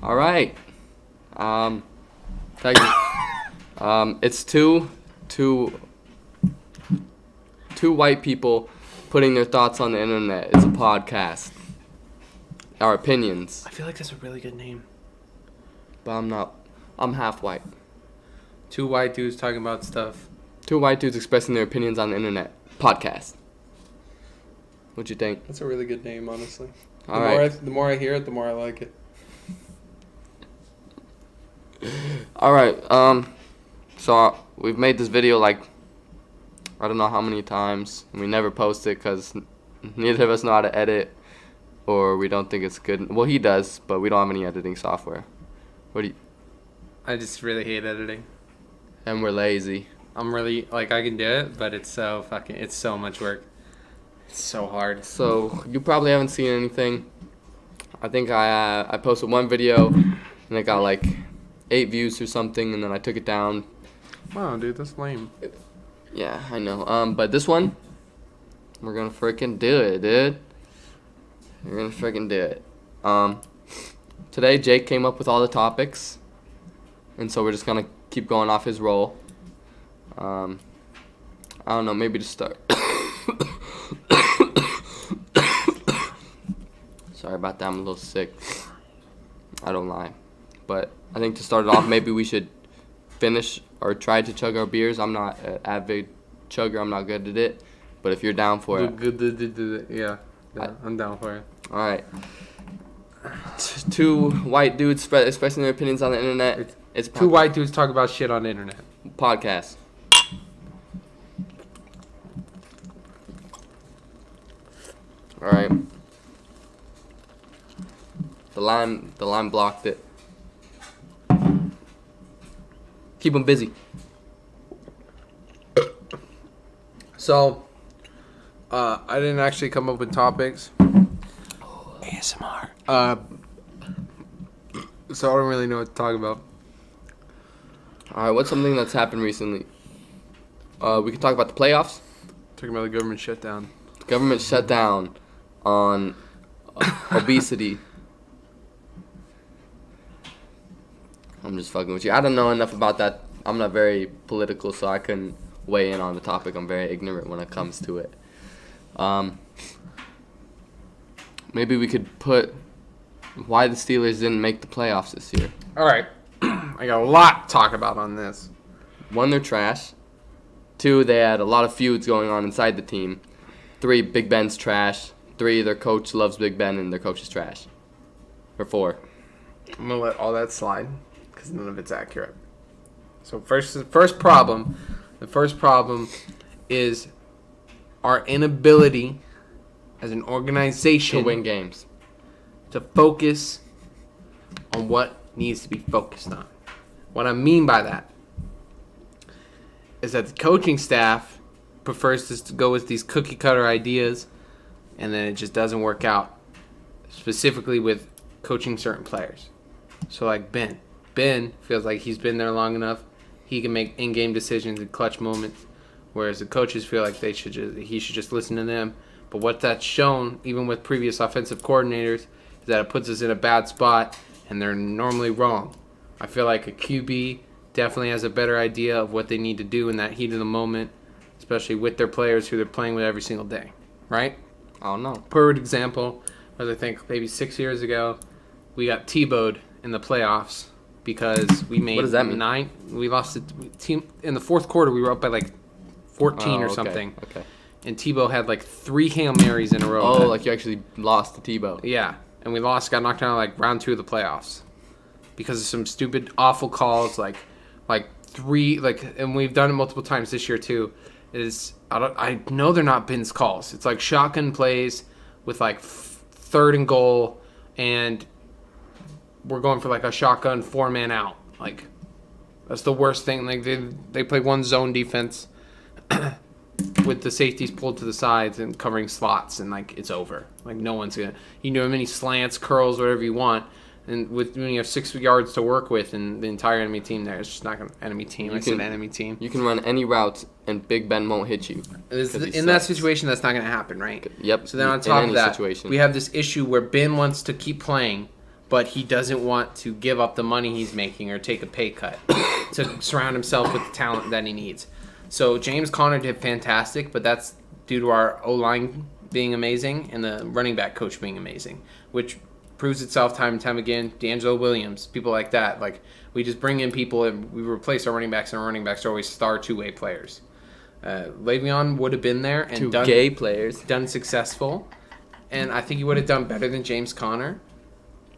All right. Thank you. It's two white people putting their thoughts on the internet. It's a podcast. Our opinions. I feel like that's a really good name. But I'm not. I'm half white. Two white dudes talking about stuff. Two white dudes expressing their opinions on the internet. Podcast. What'd you think? That's a really good name, honestly. All right. The more I hear it, the more I like it. All right. So we've made this video like I don't know how many times. We never post it because neither of us know how to edit, or we don't think it's good. Well, he does, but we don't have any editing software. What do you? I just really hate editing. And we're lazy. I'm really I can do it, but it's so much work. It's so hard. So you probably haven't seen anything. I think I posted one video and it got like 8 views or something, and then I took it down. Wow, dude, that's lame. Yeah, I know. But this one, we're gonna freaking do it, dude. We're gonna freaking do it. Today Jake came up with all the topics, and so we're just gonna keep going off his roll. I don't know, maybe to start. Sorry about that, I'm a little sick. I don't lie. But I think to start it off, maybe we should finish or try to chug our beers. I'm not an avid chugger, I'm not good at it. But if you're down for it. Yeah, I'm down for it. Alright. Two white dudes expressing their opinions on the internet. It's two white dudes talk about shit on the internet. Podcast. Alright. The line blocked it. Keep them busy. So, I didn't actually come up with topics. ASMR. So I don't really know what to talk about. Alright, what's something that's happened recently? We can talk about the playoffs. Talking about the government shutdown. The government shutdown on obesity. I'm just fucking with you. I don't know enough about that. I'm not very political, so I couldn't weigh in on the topic. I'm very ignorant when it comes to it. Maybe we could put why the Steelers didn't make the playoffs this year. All right. I got a lot to talk about on this. 1, they're trash. 2, they had a lot of feuds going on inside the team. 3, Big Ben's trash. 3, their coach loves Big Ben and their coach is trash. Or 4. I'm going to let all that slide because none of it's accurate. So the first problem is our inability as an organization To win games. to focus on what needs to be focused on. What I mean by that is that the coaching staff prefers to go with these cookie cutter ideas, and then it just doesn't work out, specifically with coaching certain players. So like Ben feels like he's been there long enough, he can make in-game decisions in clutch moments, whereas the coaches feel like he should just listen to them. But what that's shown, even with previous offensive coordinators, is that it puts us in a bad spot, and they're normally wrong. I feel like a QB definitely has a better idea of what they need to do in that heat of the moment, especially with their players who they're playing with every single day, right? I don't know. Perfect example was I think maybe 6 years ago, we got T-bowed in the playoffs because we made What does that mean? 9. We lost the team in the fourth quarter. We were up by like 14 or okay, something. Okay. And Tebow had like 3 Hail Marys in a row. Oh, like you actually lost to Tebow. Yeah, and we lost, got knocked out like round 2 of the playoffs because of some stupid, awful calls. Like 3, and we've done it multiple times this year too. I know they're not Ben's calls. It's like shotgun plays with like 3rd and goal, and we're going for like a shotgun 4-man out. Like that's the worst thing. Like they play one zone defense. With the safeties pulled to the sides and covering slots, and like it's over. Like no one's gonna. You know, many slants, curls, whatever you want, and when you have 6 yards to work with, and the entire enemy team there, it's just not gonna enemy team. I said enemy team. You can run any routes, and Big Ben won't hit you. In that situation, that's not gonna happen, right? Yep. So then on top of that, situation. we have this issue where Ben wants to keep playing, but he doesn't want to give up the money he's making or take a pay cut to surround himself with the talent that he needs. So James Conner did fantastic, but that's due to our O-line being amazing and the running back coach being amazing, which proves itself time and time again. D'Angelo Williams, people like that. Like, we just bring in people and we replace our running backs, and our running backs are always star two-way players. Le'Veon would have been there and done successful, and I think he would have done better than James Conner.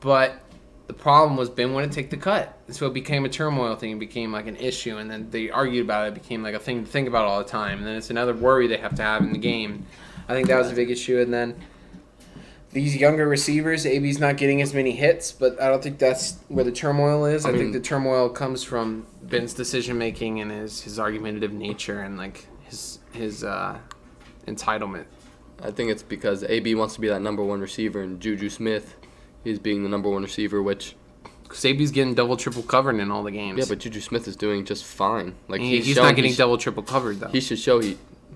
But the problem was Ben wouldn't take the cut, and so it became a turmoil thing. It became like an issue, and then they argued about it. It became like a thing to think about all the time, and then it's another worry they have to have in the game. I think that was a big issue, and then these younger receivers, AB's not getting as many hits, but I don't think that's where the turmoil is. I think the turmoil comes from Ben's decision making and his argumentative nature and like his entitlement. I think it's because AB wants to be that number one receiver, and Juju Smith is being the number one receiver, which because AB's getting double triple covered in all the games. Yeah, but Juju Smith is doing just fine. Like he's not getting double triple covered though. He should show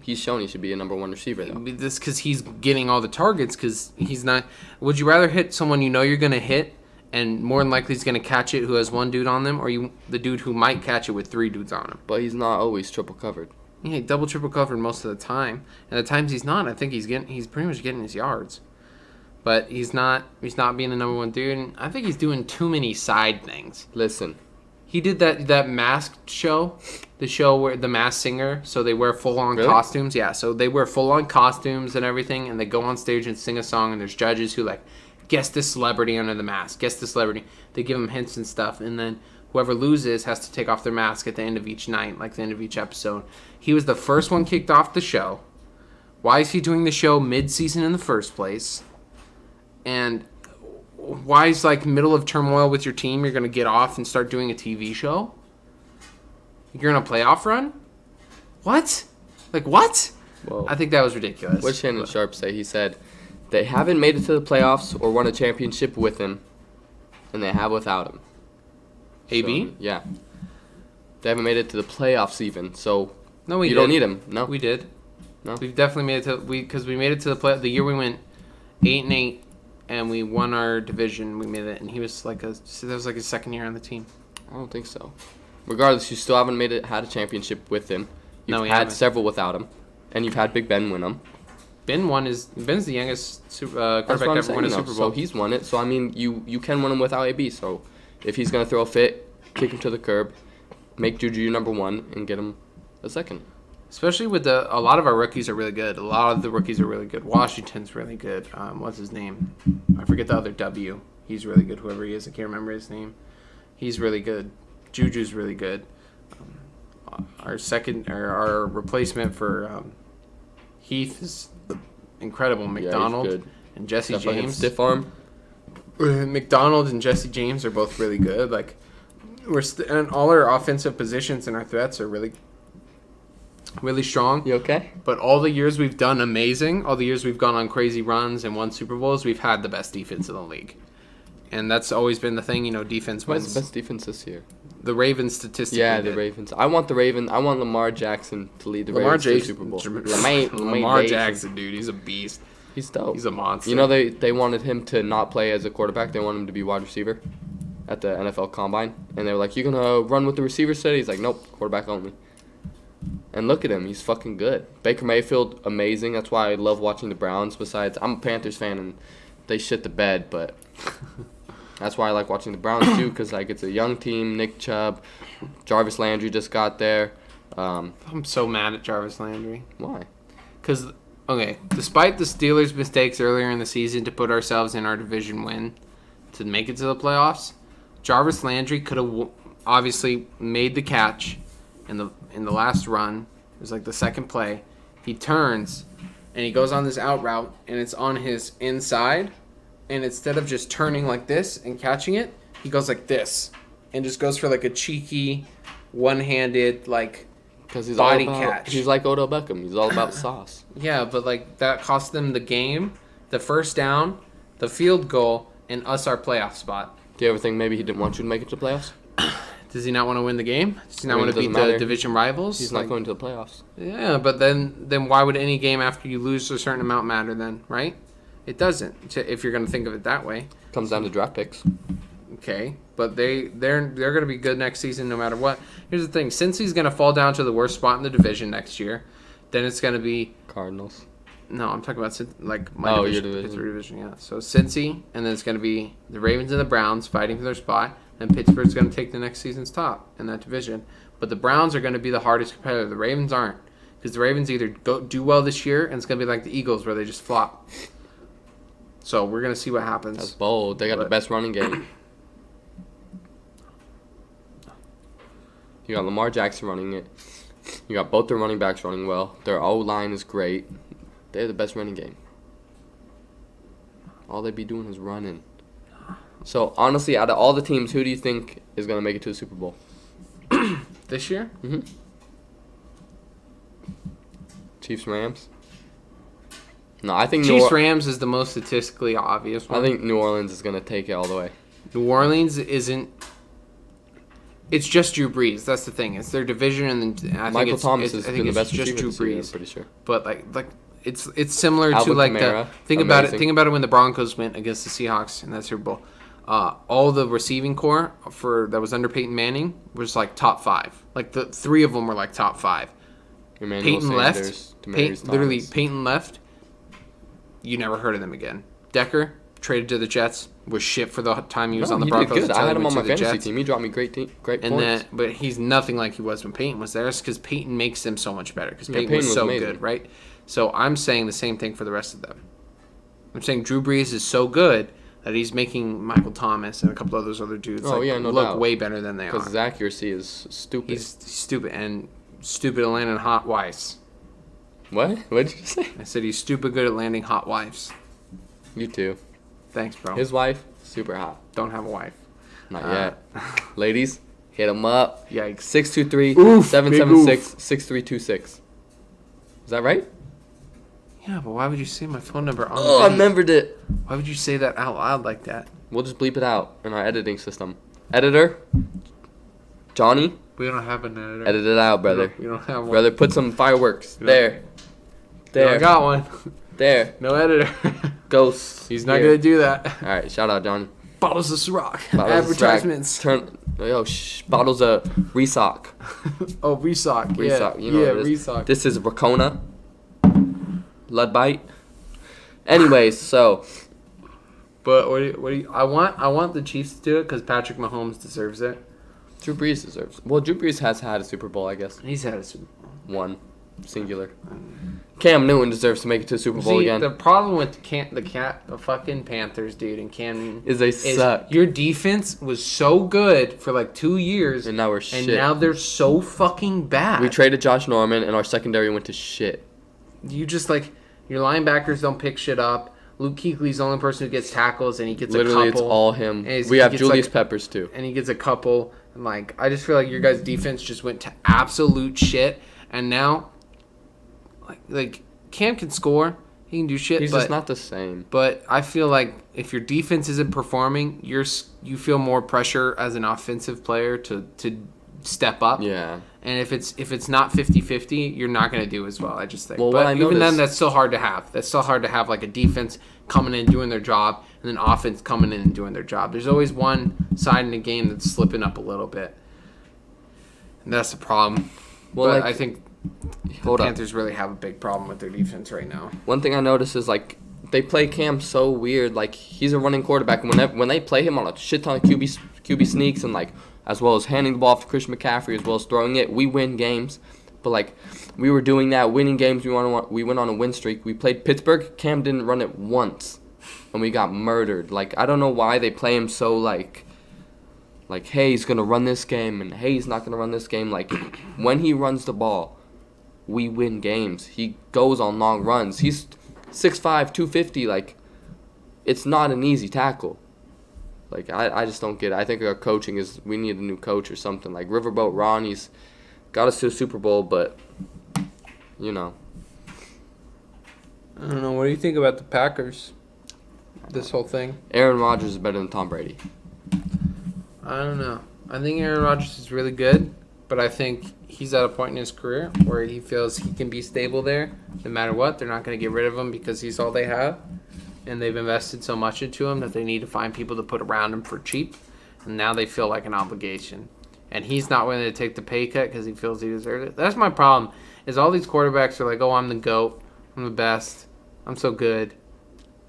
He's shown he should be a number one receiver, though. This because he's getting all the targets because he's not. Would you rather hit someone you know you're going to hit and more than likely he's going to catch it who has one dude on them, or the dude who might catch it with three dudes on him? But he's not always triple covered. Yeah, double triple covered most of the time. And the times he's not, I think he's pretty much getting his yards. But he's not being the number one dude. And I think he's doing too many side things. Listen. He did that masked show, the show where the masked singer, so they wear full-on costumes. Yeah, so they wear full-on costumes and everything, and they go on stage and sing a song, and there's judges who, like, guess this celebrity under the mask, guess this celebrity. They give them hints and stuff, and then whoever loses has to take off their mask at the end of each night, like the end of each episode. He was the first one kicked off the show. Why is he doing the show mid-season in the first place? And why is, like, middle of turmoil with your team, you're going to get off and start doing a TV show? You're in a playoff run? What? Like, what? Whoa. I think that was ridiculous. What did Shannon Sharp say? He said, they haven't made it to the playoffs or won a championship with him, and they have without him. AB? So, yeah. They haven't made it to the playoffs even, so no, we you don't need him. No. We did. No. We've definitely made it to... Because we made it to the year we went 8-8, and we won our division. We made it, and he was like that was like his second year on the team. I don't think so. Regardless, you still haven't had a championship with him. You've had several without him, and you've had Big Ben win them. Ben's the youngest quarterback to ever win a Super Bowl. So he's won it. So I mean, you can win him without AB. So if he's gonna throw a fit, kick him to the curb, make Juju your number one, and get him a second. Especially with a lot of our rookies are really good. A lot of the rookies are really good. Washington's really good. What's his name? I forget the other W. He's really good, whoever he is. I can't remember his name. He's really good. Juju's really good. Our replacement for Heath is incredible. McDonald and Jesse James. Stiff arm. McDonald and Jesse James are both really good. Like and all our offensive positions and our threats are really strong. You okay? But all the years we've done amazing, all the years we've gone on crazy runs and won Super Bowls, we've had the best defense in the league. And that's always been the thing, defense wins. What's the best defense this year? The Ravens statistically. Yeah, the Ravens. I want Lamar Jackson to lead the Ravens to the Super Bowl. Lamar Jackson, dude, he's a beast. He's dope. He's a monster. You know, they wanted him to not play as a quarterback. They wanted him to be wide receiver at the NFL Combine. And they were like, you going to run with the receiver set? He's like, nope, quarterback only. And look at him. He's fucking good. Baker Mayfield, amazing. That's why I love watching the Browns. Besides, I'm a Panthers fan, and they shit the bed, but that's why I like watching the Browns, too, because, like, it's a young team. Nick Chubb, Jarvis Landry just got there. I'm so mad at Jarvis Landry. Why? Because, okay, despite the Steelers' mistakes earlier in the season to put ourselves in our division win to make it to the playoffs, Jarvis Landry could have obviously made the catch in the last run. It was like the second play. He turns, and he goes on this out route, and it's on his inside. And instead of just turning like this and catching it, he goes like this and just goes for like a cheeky, one-handed, like, body catch. He's like Odell Beckham. He's all about sauce. Yeah, but like that cost them the game, the first down, the field goal, and us our playoff spot. Do you ever think maybe he didn't want you to make it to the playoffs? Does he not want to win the game? Does he not want to beat the division rivals? He's not going to the playoffs. Yeah, but then why would any game after you lose a certain amount matter then, right? It doesn't. If you're going to think of it that way. Comes down to draft picks. Okay, but they're going to be good next season no matter what. Here's the thing: Cincy's going to fall down to the worst spot in the division next year. Then it's going to be Cardinals. No, I'm talking about my your division. Pittsburgh division, yeah. So Cincy, and then it's going to be the Ravens and the Browns fighting for their spot, and Pittsburgh's going to take the next season's top in that division. But the Browns are going to be the hardest competitor. The Ravens aren't, because the Ravens either do well this year, and it's going to be like the Eagles where they just flop. So we're going to see what happens. That's bold. They got the best running game. You got Lamar Jackson running it. You got both their running backs running well. Their O-line is great. They have the best running game. All they be doing is running. So, honestly, out of all the teams, who do you think is going to make it to the Super Bowl? This year? Mm-hmm. Chiefs, Rams? No, I think Chiefs, Rams is the most statistically obvious one. I think New Orleans is going to take it all the way. New Orleans isn't... It's just Drew Brees. That's the thing. It's their division, and then Michael Thomas has been the best receiver Drew this year, Brees. I'm pretty sure. But like it's similar Alvin to like Kamara, think about it. amazing. Think about it when the Broncos went against the Seahawks in that Super Bowl. All the receiving core that was under Peyton Manning was like top 5. Like the 3 of them were like top 5. Emmanuel Peyton Sanders, left. Literally, Peyton left. You never heard of them again. Decker traded to the Jets. Was shit for the time he was on the Broncos. Did good. I had him until he on my went to the fantasy Jets. team. He dropped me great And points. but he's nothing like he was when Peyton was there. It's because Peyton makes them so much better. Because Yeah, Peyton Peyton was was so amazing. good, right? So I'm saying the same thing for the rest of them. I'm saying Drew Brees is so good that he's making Michael Thomas and a couple of those other dudes No look doubt. way better than they Because are. his accuracy is stupid. He's stupid and stupid at landing hot wives. What? What did you say? I said he's stupid good at landing hot wives. You too. Thanks, bro. His wife, super hot. Don't have a wife. Not yet. Ladies, hit him up. Yikes. 623-776-6326. Is that right? Yeah, but why would you say my phone number on Oh, the I video? remembered it. Why would you say that out loud like that? We'll just bleep it out in our editing system. Editor, Johnny, We don't have an editor. edit it out, brother. We don't have one. Brother, put some fireworks. No. There. No, I There. got one. There. No editor. Ghosts. He's not Here. going to do that. All right, shout out, Johnny. Bottles of Ciroc. Bottles of Advertisements. Bottles of Resock. Oh, Resock. Yeah, Resock, you know what it is. Resock. This is Racona. Ludbite. Anyways, so But what do you, I want the Chiefs to do it because Patrick Mahomes deserves it. Drew Brees deserves. Well, Drew Brees has had a Super Bowl, I guess. He's had a Super Bowl. One. Singular. Cam Newton deserves to make it to the Super Bowl See, again. the problem with the fucking Panthers, dude, and Cam Newton Is they suck. Your defense was so good for like 2 years, And now we're shit. and now they're so fucking bad. We traded Josh Norman, and our secondary went to shit. You just your linebackers don't pick shit up. Luke Kuechly's the only person who gets tackles, and he gets Literally, a couple. it's all him. And We he have gets, Julius Peppers, too. and he gets a couple. And I just feel like your guys' defense just went to absolute shit, and now, Cam can score, he can do shit. He's but, just not the same. But I feel like if your defense isn't performing, you feel more pressure as an offensive player to step up. Yeah. And if it's not 50-50, you're not going to do as well, I just think. Well, but what I even then, noticed- that's still hard to have. That's still hard to have a defense coming in doing their job and then offense coming in and doing their job. There's always one side in the game that's slipping up a little bit. And that's the problem. Well, but I think the hold up. Panthers really have a big problem with their defense right now. One thing I noticed is they play Cam so weird. He's a running quarterback, and when they play him on a shit ton of QB sneaks and as well as handing the ball off to Christian McCaffrey, as well as throwing it, we win games. But we were doing that, winning games. We went on a win streak. We played Pittsburgh. Cam didn't run it once, and we got murdered. I don't know why they play him so hey, he's gonna run this game, and hey, he's not gonna run this game. When he runs the ball, we win games. He goes on long runs. He's 6'5", 250. It's not an easy tackle. I just don't get it. I think our coaching we need a new coach or something. Riverboat Ron, he's got us to a Super Bowl, but, I don't know. What do you think about the Packers? This whole thing? Aaron Rodgers is better than Tom Brady. I don't know. I think Aaron Rodgers is really good, but I think he's at a point in his career where he feels he can be stable there no matter what. They're not going to get rid of him because he's all they have. and they've invested so much into him that they need to find people to put around him for cheap, and now they feel like an obligation. And he's not willing to take the pay cut because he feels he deserves it. That's my problem, is all these quarterbacks are like, oh, I'm the GOAT, I'm the best, I'm so good,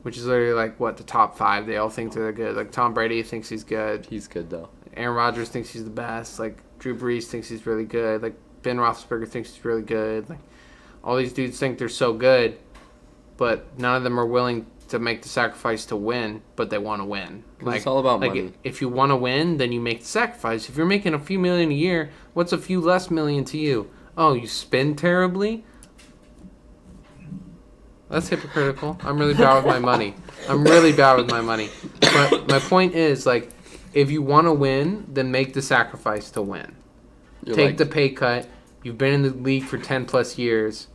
which is literally like, what, the top 5, they all think they're good. Like, Tom Brady thinks he's good. He's good, though. Aaron Rodgers thinks he's the best. Like, Drew Brees thinks he's really good. Like, Ben Roethlisberger thinks he's really good. Like, all these dudes think they're so good, but none of them are willing to make the sacrifice to win, but they want to win. Like, it's all about money. If you want to win, then you make the sacrifice. If you're making a few million a year, what's a few less million to you? Oh, you spend terribly? That's hypocritical. I'm really bad with my money. But my point is, like, if you want to win, then make the sacrifice to win. Take the pay cut. You've been in the league for 10 plus years.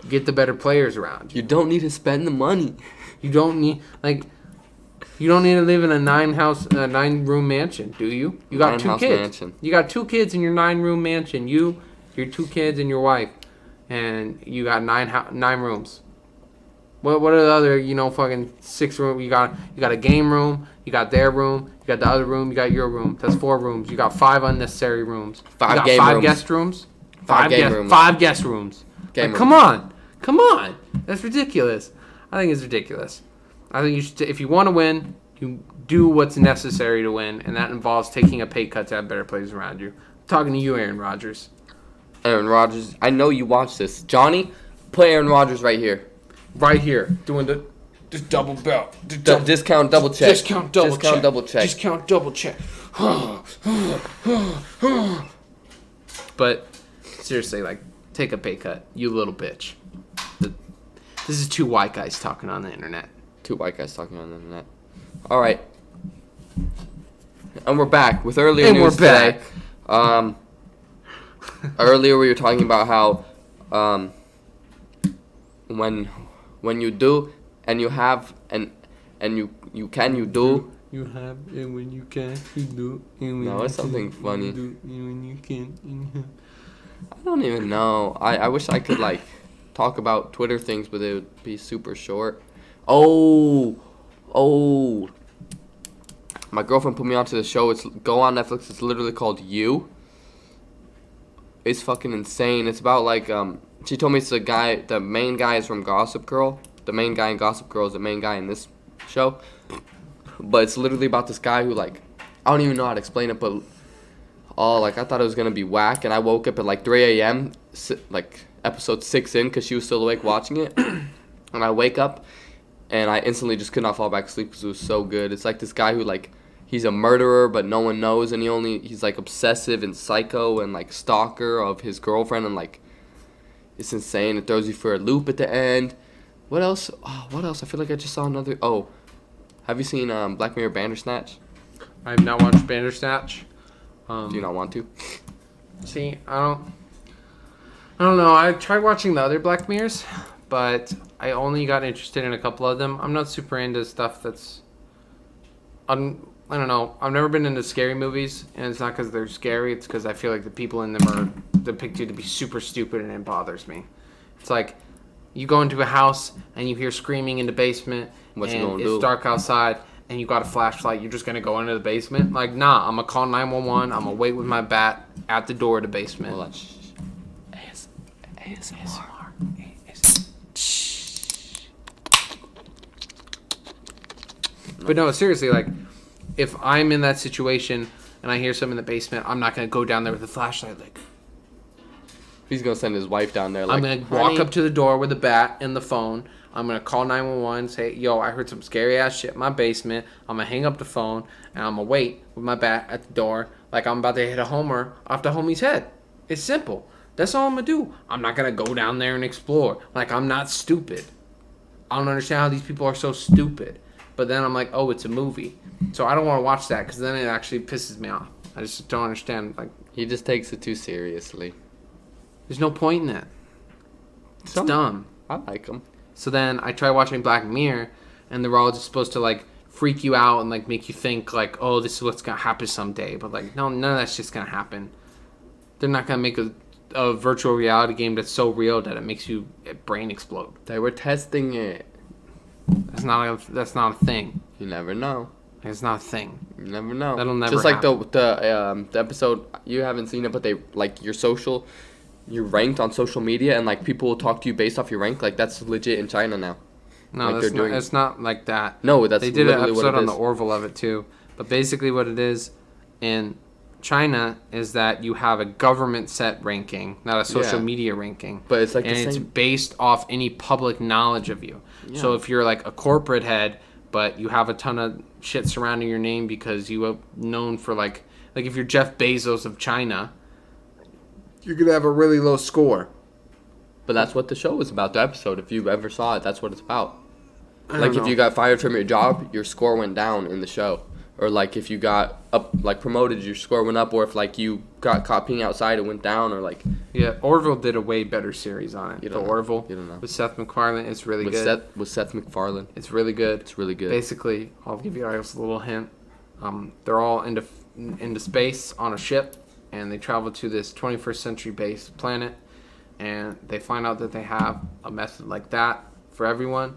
Get the better players around you. You don't need to spend the money. You don't need to live in a 9-room mansion, do you? You got 2 kids. Mansion. You got 2 kids in your 9-room mansion. Your 2 kids and your wife, and you got 9 rooms. What are the other, fucking 6 rooms? You got a game room. You got their room. You got the other room. You got your room. That's 4 rooms. You got 5 unnecessary rooms. 5 game rooms. 5 guest rooms. 5 game rooms. 5 guest rooms. Like, come on. That's ridiculous. I think it's ridiculous. I think you should, if you want to win, you do what's necessary to win, and that involves taking a pay cut to have better players around you. I'm talking to you, Aaron Rodgers. Aaron Rodgers, I know you watch this. Johnny, put Aaron Rodgers right here. Right here, doing the double belt. Discount double check. Discount double check. But seriously, like, take a pay cut, you little bitch. This is 2 white guys talking on the internet. 2 white guys talking on the internet. All right. And we're back with earlier news today. Earlier we were talking about how when you do and you have and you can, you do. You have, and when you can, you do. And when no, it's something funny. You do, and when you can, I don't even know. I wish I could, like, talk about Twitter things, but it would be super short. Oh. My girlfriend put me onto the show. Go on Netflix. It's literally called You. It's fucking insane. It's about, like, she told me it's the main guy is from Gossip Girl. The main guy in Gossip Girl is the main guy in this show. But it's literally about this guy who, like, I don't even know how to explain it, but I thought it was going to be whack, and I woke up at, like, 3 a.m., like, episode 6 in, because she was still awake watching it, and I wake up, and I instantly just could not fall back asleep because it was so good. It's like this guy who, like, he's a murderer, but no one knows, and he's, like, obsessive and psycho and, like, stalker of his girlfriend, and, like, it's insane. It throws you for a loop at the end. What else? I feel like I just saw another. Oh, have you seen Black Mirror Bandersnatch? I have not watched Bandersnatch. Do you not want to? See, I don't know. I tried watching the other Black Mirrors, but I only got interested in a couple of them. I'm not super into stuff that's... I don't know. I've never been into scary movies, and it's not because they're scary. It's because I feel like the people in them are depicted to be super stupid, and it bothers me. It's like you go into a house, and you hear screaming in the basement, and it's dark outside, and you got a flashlight. You're just going to go into the basement? Like, nah, I'm going to call 911. I'm going to wait with my bat at the door of the basement. Hold on. ASMR. But no, seriously, like, if I'm in that situation and I hear something in the basement, I'm not going to go down there with a flashlight. Like, he's going to send his wife down there. Like, I'm going to walk up to the door with a bat and the phone. I'm going to call 911, say, yo, I heard some scary-ass shit in my basement. I'm going to hang up the phone, and I'm going to wait with my bat at the door like I'm about to hit a homer off the homie's head. It's simple. That's all I'm going to do. I'm not going to go down there and explore. Like, I'm not stupid. I don't understand how these people are so stupid. But then I'm like, oh, it's a movie. So I don't want to watch that because then it actually pisses me off. I just don't understand. Like, he just takes it too seriously. There's no point in that. It's dumb. I like him. So then I try watching Black Mirror, and they're all just supposed to, like, freak you out and, like, make you think, like, oh, this is what's going to happen someday. But, like, no, none of that's just going to happen. They're not going to make a virtual reality game that's so real that it makes your brain explode. They were testing it. That's not a thing. You never know. It's not a thing. You never know. That'll never Just like happen. the episode, you haven't seen it, but they like you're ranked on social media, and like people will talk to you based off your rank. Like that's legit in China now. No, like it's not like that. No, that's they did an literally episode what it on is. the Orville of it too. But basically, what it is in China is that you have a government set ranking, not a social Yeah. media ranking. But it's like and the it's same. based off any public knowledge of you. Yeah. So if you're like a corporate head, but you have a ton of shit surrounding your name because you are known for like if you're Jeff Bezos of China, you're gonna have a really low score. But that's what the show is about. The episode, if you ever saw it, that's what it's about. I Like don't if you know. got fired from your job, your score went down in the show. Or like if you got up, like promoted, your score went up. Or if like you got caught peeing outside, it went down. Or like Yeah, Orville did a way better series on it. You The don't know. Orville You don't know. with Seth MacFarlane, it's really with good. Seth MacFarlane, It's really good. it's really good. Basically, I'll give you guys a little hint. They're all into space on a ship, and they travel to this 21st century based planet, and they find out that they have a method like that for everyone,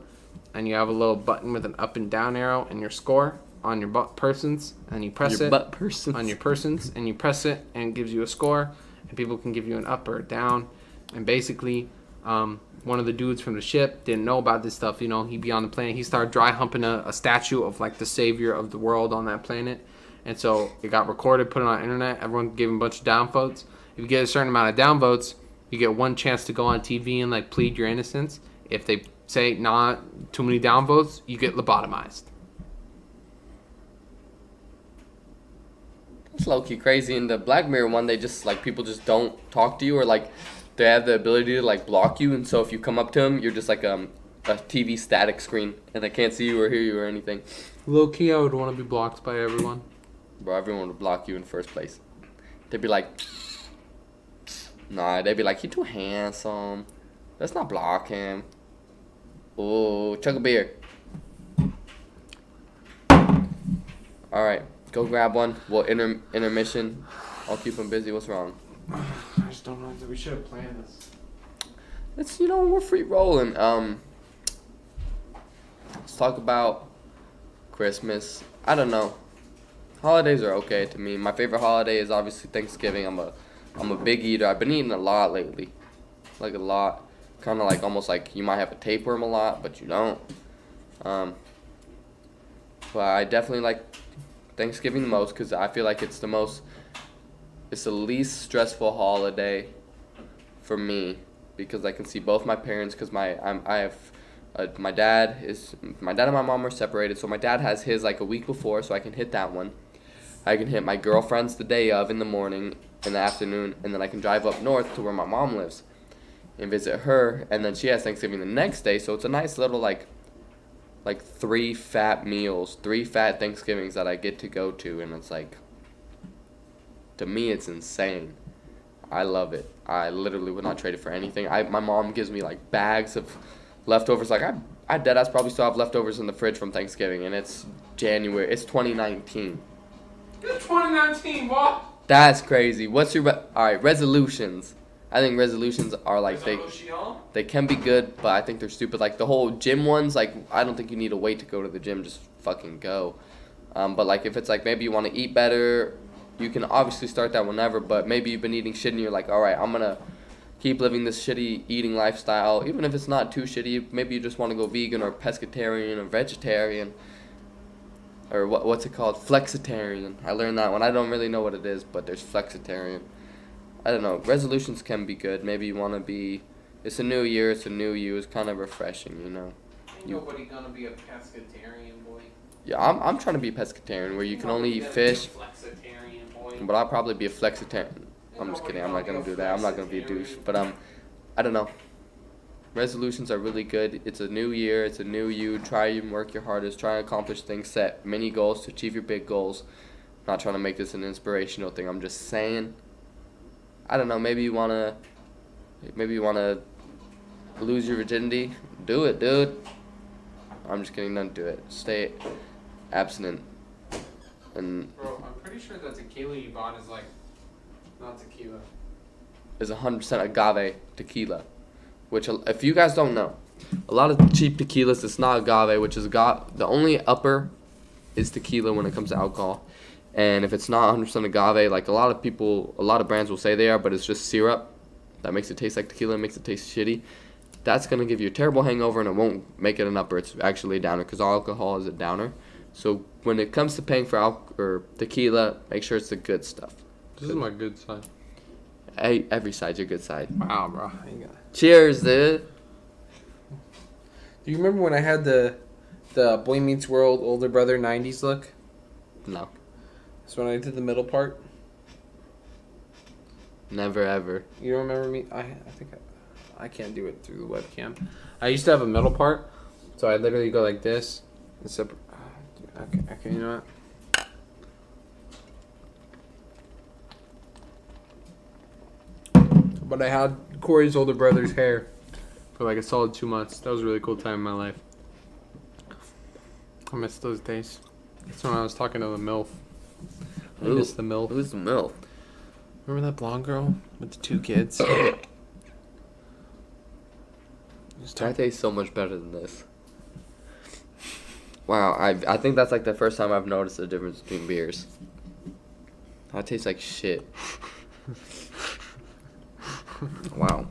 and you have a little button with an up and down arrow in your score on your persons, and you press Your it butt person. on your persons, and you press it, and it gives you a score, and people can give you an up or a down, and basically, one of the dudes from the ship didn't know about this stuff. He'd be on the planet. He started dry humping a statue of like the savior of the world on that planet, and so it got recorded, put it on the internet. Everyone gave him a bunch of downvotes. If you get a certain amount of downvotes, you get one chance to go on TV and like plead your innocence. If they say not too many downvotes, you get lobotomized. It's low-key crazy. In the Black Mirror one, they just like people just don't talk to you, or like they have the ability to like block you, and so if you come up to them, you're just like a TV static screen, and they can't see you or hear you or anything. Low key, I would want to be blocked by everyone. Bro, everyone would block you in the first place. They'd be like, nah, they'd be like, he too handsome. Let's not block him. Oh, chug a beer. All right, go grab one. We'll intermission. I'll keep him busy. What's wrong? I just don't know. We should have planned this. It's, we're free rolling. Let's talk about Christmas. I don't know. Holidays are okay to me. My favorite holiday is obviously Thanksgiving. I'm a big eater. I've been eating a lot lately. Like a lot. Kind of like almost like you might have a tapeworm a lot, but you don't. But I definitely like Thanksgiving the most because I feel like it's the least stressful holiday for me because I can see both my parents because my dad and my mom are separated, so my dad has his like a week before, so I can hit that one. I can hit my girlfriend's the day of in the morning, in the afternoon, and then I can drive up north to where my mom lives and visit her, and then she has Thanksgiving the next day, so it's a nice little like 3 fat meals, 3 fat Thanksgivings that I get to go to, and it's like, to me it's insane. I love it. I literally would not trade it for anything. My mom gives me like bags of leftovers. Like I deadass probably still have leftovers in the fridge from Thanksgiving, and it's January. It's 2019. It's 2019, boy. That's crazy. What's your alright resolutions? I think resolutions are like they can be good, but I think they're stupid. Like the whole gym ones, like I don't think you need to wait to go to the gym. Just fucking go. But like if it's like maybe you want to eat better, you can obviously start that whenever. But maybe you've been eating shit and you're like, all right, I'm gonna keep living this shitty eating lifestyle, even if it's not too shitty. Maybe you just want to go vegan or pescatarian or vegetarian. Or what's it called? Flexitarian. I learned that one. I don't really know what it is, but there's flexitarian. I don't know. Resolutions can be good. Maybe you want to be... It's a new year. It's a new you. It's kind of refreshing, Ain't nobody gonna be a pescatarian, boy. Yeah, I'm trying to be pescatarian, where you can only eat fish. Flexitarian, boy. But I'll probably be a flexitarian. I'm just kidding. I'm not going to do that. I'm not going to be a douche. But, I don't know. Resolutions are really good. It's a new year. It's a new you. Try and work your hardest. Try and accomplish things. Set mini goals to achieve your big goals. I'm not trying to make this an inspirational thing. I'm just saying. I don't know. Maybe you wanna lose your virginity. Do it, dude. I'm just kidding. Don't do it. Stay abstinent. And Bro, I'm pretty sure that tequila you bought is like not tequila. is 100% agave tequila. Which, if you guys don't know, A lot of cheap tequilas, it's not agave, which is the only upper is tequila when it comes to alcohol. And if it's not 100% agave, like a lot of brands will say they are, but it's just syrup that makes it taste like tequila, makes it taste shitty. That's going to give you a terrible hangover, and it won't make it an upper. It's actually a downer, because alcohol is a downer. So when it comes to paying for tequila, make sure it's the good stuff. This is my good side. Hey, every side's your good side. Wow, bro. Cheers, dude. Do you remember when I had the Boy Meets World older brother 90s look? No. That's when I did the middle part. Never ever. You don't remember me? I think I can't do it through the webcam. I used to have a middle part, so I literally go like this. Okay, you know what? But I had Corey's older brother's hair for like a solid 2 months. That was a really cool time in my life. I miss those days. That's when I was talking to the MILF. I miss the MILF. Who's the MILF? Remember that blonde girl with the 2 kids? That tastes so much better than this. Wow, I think that's like the first time I've noticed the difference between beers. That tastes like shit. Wow.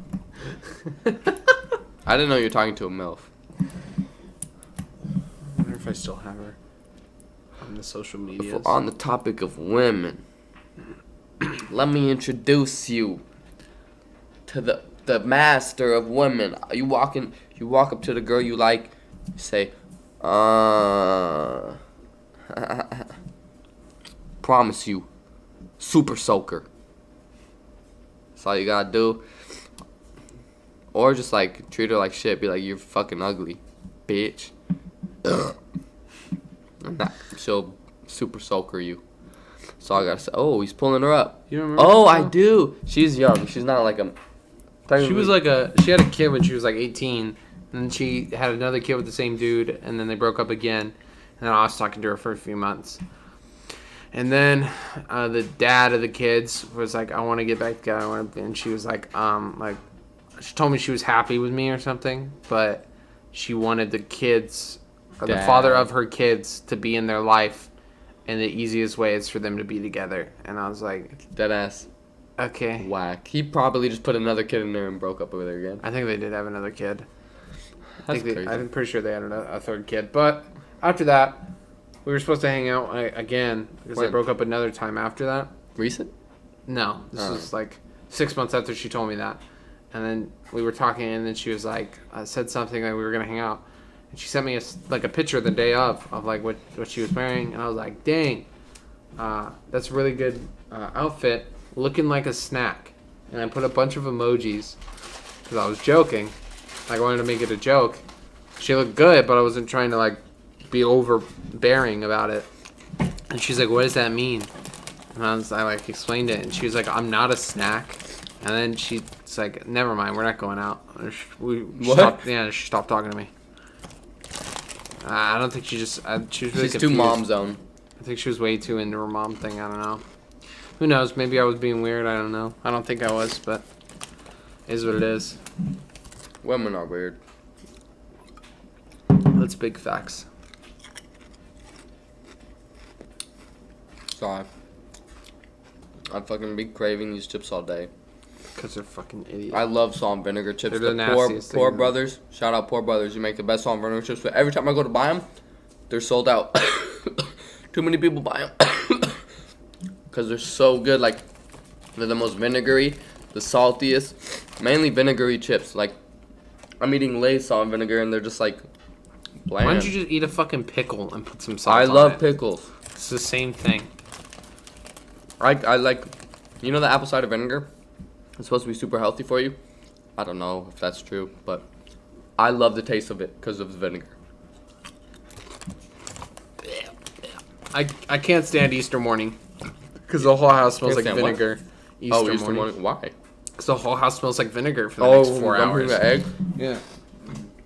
I didn't know you were talking to a MILF. I wonder if I still have her on the social media. On the topic of women, let me introduce you to the master of women. You walk up to the girl you like, you say, promise you, super soaker. That's all you gotta do. Or just like treat her like shit. Be like, you're fucking ugly, bitch. She'll super soaker you. So I gotta say, oh, he's pulling her up. You remember? Oh, I do. She's young. She's not like a. She had a kid when she was like 18, and then she had another kid with the same dude, and then they broke up again. And then I was talking to her for a few months. And then the dad of the kids was like, I want to get back together. And she was like, she told me she was happy with me or something, but she wanted the kids, or the father of her kids, to be in their life, and the easiest way is for them to be together. And I was like, dead ass. Okay. Whack. He probably just put another kid in there and broke up with her again. I think they did have another kid. Crazy. I'm pretty sure they had a third kid. But after that, we were supposed to hang out again because they broke up another time after that. Recent? No. This was like 6 months after she told me that. And then we were talking, and then she was like, said something like we were going to hang out. And she sent me a picture the day of like what she was wearing. And I was like, dang, that's a really good outfit. Looking like a snack. And I put a bunch of emojis because I was joking. Like, I wanted to make it a joke. She looked good, but I wasn't trying to like be overbearing about it. And she's like, what does that mean? And I like explained it, and she was like, I'm not a snack. And then she's like, never mind, we're not going out. She stopped talking to me. I don't think she was really She's confused. too mom zone. I think she was way too into her mom thing. I don't know. Who knows? Maybe I was being weird. I don't know. I don't think I was, but it is what it is. Women are weird. That's big facts. Sorry. I'd fucking be craving these chips all day. Because they're fucking idiots. I love salt and vinegar chips. They're the nastiest Poor thing, Brothers. Shout out Poor Brothers. You make the best salt and vinegar chips. But every time I go to buy them, they're sold out. Too many people buy them. Because they're so good. Like, they're the most vinegary, the saltiest. Mainly vinegary chips. Like, I'm eating Lay's salt and vinegar, and they're just like bland. Why don't you just eat a fucking pickle and put some salt on it? I love pickles. It's the same thing. I like, you know the apple cider vinegar? It's supposed to be super healthy for you. I don't know if that's true, but I love the taste of it because of the vinegar. I can't stand Easter morning. Because the whole house smells like vinegar. Easter morning. Why? Because the whole house smells like vinegar for the next 4 hours. The egg? Yeah.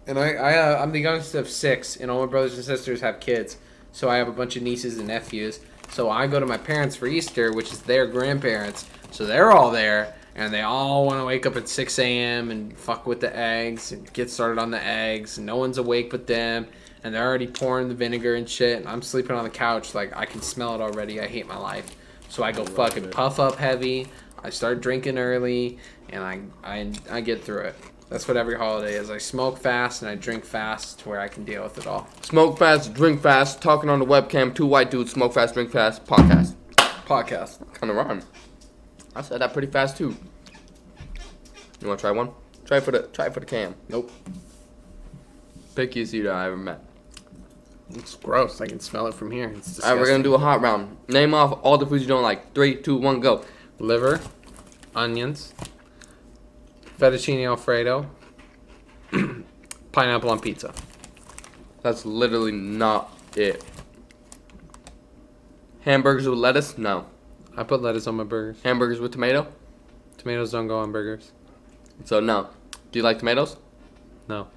And I'm the youngest of 6, and all my brothers and sisters have kids. So I have a bunch of nieces and nephews. So I go to my parents for Easter, which is their grandparents. So they're all there, and they all want to wake up at 6 a.m. and fuck with the eggs and get started on the eggs. And no one's awake but them, and they're already pouring the vinegar and shit. And I'm sleeping on the couch, like I can smell it already. I hate my life. So I go fucking puff up heavy. I start drinking early, and I get through it. That's what every holiday is. I smoke fast and I drink fast to where I can deal with it all. Smoke fast, drink fast, talking on the webcam, 2 white dudes, smoke fast, drink fast, podcast. Kind of rhyme. I said that pretty fast too. You want to try one? Try it for the cam. Nope. Pickiest eater I ever met. It's gross. I can smell it from here. It's disgusting. Alright, we're gonna do a hot round. Name off all the foods you don't like. 3, 2, 1, go. Liver, onions, fettuccine alfredo, pineapple on pizza. That's literally not it. Hamburgers with lettuce? No. I put lettuce on my burgers. Hamburgers with tomato? Tomatoes don't go on burgers. So no. Do you like tomatoes? No.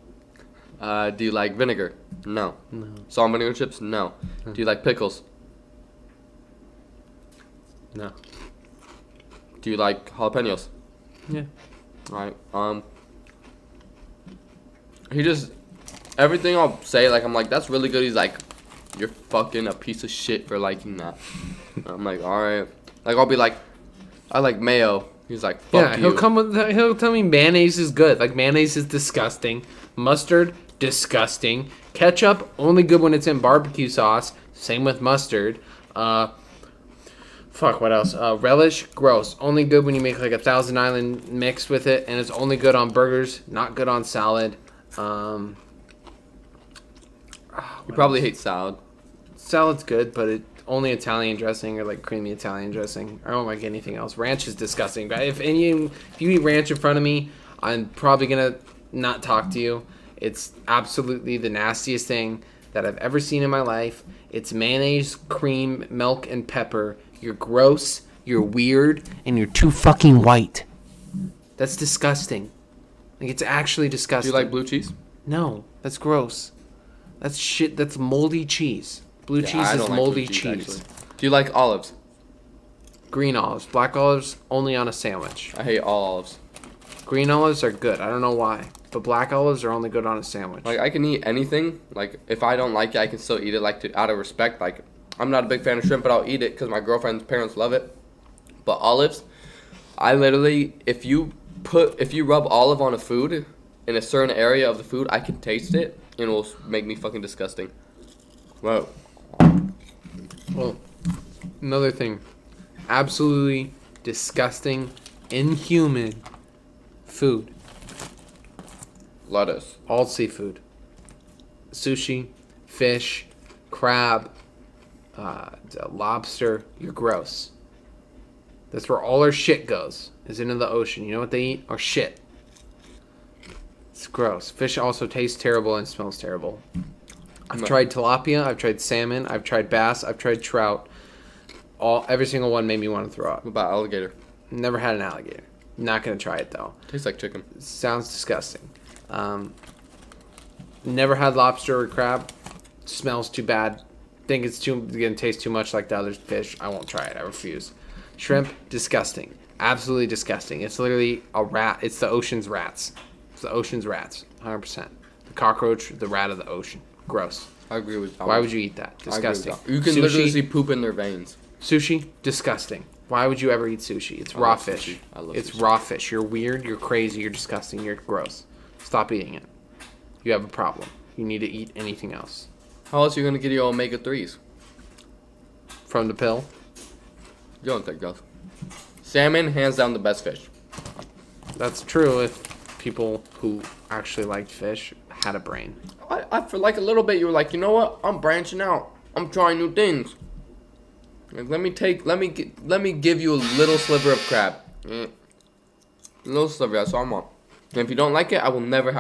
Do you like vinegar? No. No. Salt and vinegar chips? No. Do you like pickles? No. Do you like jalapenos? Yeah. Alright. He just, everything I'll say, like, I'm like, that's really good. He's like, you're fucking a piece of shit for liking that. I'm like, alright. Like, I'll be like, I like mayo. He's like, fuck you. He'll tell me mayonnaise is good. Like, mayonnaise is disgusting. Mustard, disgusting. Ketchup, only good when it's in barbecue sauce. Same with mustard. What else? Relish, gross. Only good when you make like a Thousand Island mix with it, and it's only good on burgers, not good on salad. You probably hate salad. Salad's good, but it only Italian dressing or like creamy Italian dressing. I don't like anything else. Ranch is disgusting. But if you eat ranch in front of me, I'm probably gonna not talk to you. It's absolutely the nastiest thing that I've ever seen in my life. It's mayonnaise, cream, milk, and pepper. You're gross, you're weird, and you're too fucking white. That's disgusting. Like, it's actually Do disgusting. you like blue cheese? No, that's gross. That's shit. That's moldy cheese. Blue cheese I is don't like moldy blue cheese. actually. Do you like olives? Green olives. Black olives, only on a sandwich. I hate all olives. Green olives are good. I don't know why. But black olives are only good on a sandwich. Like, I can eat anything. Like, if I don't like it, I can still eat it, like, out of respect. Like, I'm not a big fan of shrimp, but I'll eat it because my girlfriend's parents love it. But olives, I literally, if you rub olive on a food, in a certain area of the food, I can taste it, and it will make me fucking disgusting. Whoa. Well, another thing. Absolutely disgusting, inhuman food. Lettuce. All seafood. Sushi, fish, crab, lobster. You're gross. That's where all our shit goes, is into the ocean. You know what they eat? Our shit. It's gross. Fish also tastes terrible and smells terrible. I've tried tilapia, I've tried salmon, I've tried bass, I've tried trout. Every single one made me want to throw up. What about alligator? Never had an alligator. Not gonna try it though. Tastes like chicken. Sounds disgusting. Never had lobster or crab. Smells too bad. Think it's gonna taste too much like the other fish. I won't try it. I refuse. Shrimp, disgusting. Absolutely disgusting. It's literally a rat. It's the ocean's rats. It's the ocean's rats. 100%. The cockroach, the rat of the ocean. Gross. I agree with that. Why would you eat that? Disgusting. You can literally see poop in their veins. Sushi, disgusting. Why would you ever eat sushi? It's raw fish. I love It's sushi. raw fish. You're weird, you're crazy, you're disgusting, you're gross. Stop eating it. You have a problem. You need to eat anything else. How else are you going to get your omega-3s? From the pill? You don't think those. Salmon, hands down the best fish. That's true if people who actually liked fish had a brain. I for like a little bit, you were like, you know what? I'm branching out. I'm trying new things. Like, let me give you a little sliver of crab. A little sliver, that's all I want. And if you don't like it, I will never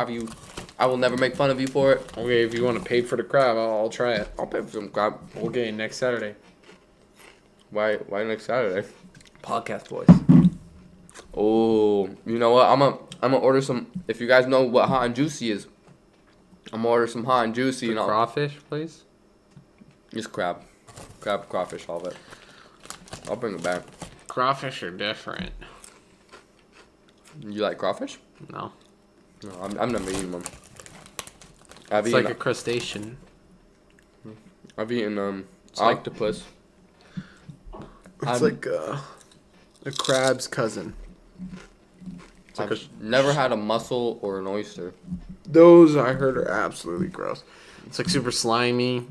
make fun of you for it. Okay, if you want to pay for the crab, I'll try it. I'll pay for some crab. Okay, next Saturday. Why next Saturday? PodcastBoyz. Oh, you know what? I'm gonna order some. If you guys know what hot and juicy is, I'm gonna order some hot and juicy. The crawfish, please. Just crab. grab crawfish, all of it. I'll bring it back. Crawfish are different. You like crawfish? No. No, I've never eaten one. It's like a crustacean. I've eaten It's like- octopus. It's like a crab's cousin. It's like I've never had a mussel or an oyster. Those I heard are absolutely gross. It's like super slimy.